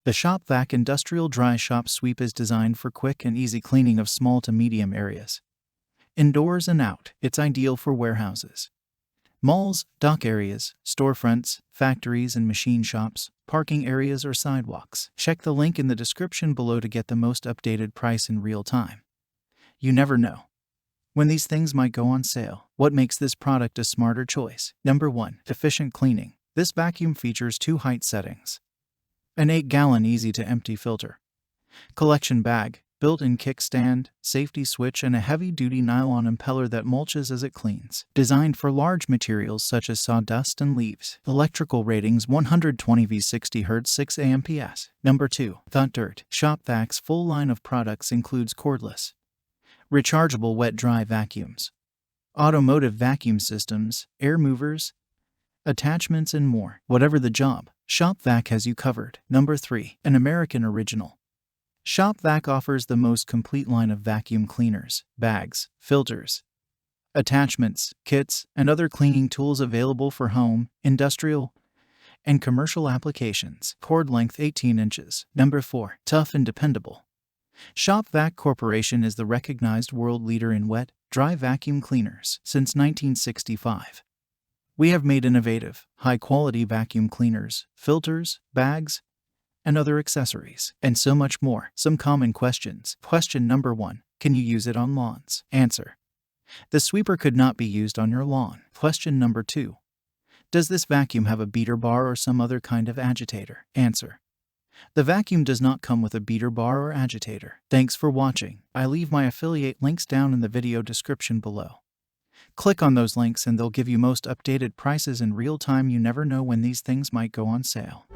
The Shop Vac Industrial Dry Shop Sweep is designed for quick and easy cleaning of small to medium areas. Indoors and out, it's ideal for warehouses, malls, dock areas, storefronts, factories and machine shops, parking areas or sidewalks. Check the link in the description below to get the most updated price in real time. You never know when these things might go on sale. What makes this product a smarter choice? Number 1. Efficient cleaning. This vacuum features 2 height settings, an 8-gallon easy-to-empty filter, collection bag, built-in kickstand, safety switch, and a heavy-duty nylon impeller that mulches as it cleans. Designed for large materials such as sawdust and leaves. Electrical ratings 120 V 60 Hz 6 amps. Number 2. Thought Dirt. Shop Vac's full line of products includes cordless, rechargeable wet-dry vacuums, automotive vacuum systems, air movers, attachments, and more. Whatever the job, Shop Vac has you covered. Number 3. An American original. Shop Vac offers the most complete line of vacuum cleaners, bags, filters, attachments, kits, and other cleaning tools available for home, industrial, and commercial applications. Cord length 18 inches. Number 4. Tough and dependable. Shop Vac Corporation is the recognized world leader in wet, dry vacuum cleaners since 1965. We have made innovative, high-quality vacuum cleaners, filters, bags, and other accessories, and so much more. Some common questions. Question number 1. Can you use it on lawns? Answer: the sweeper could not be used on your lawn. Question number 2. Does this vacuum have a beater bar or some other kind of agitator? Answer: the vacuum does not come with a beater bar or agitator. Thanks for watching. I leave my affiliate links down in the video description below. Click on those links and they'll give you most updated prices in real time. You never know when these things might go on sale.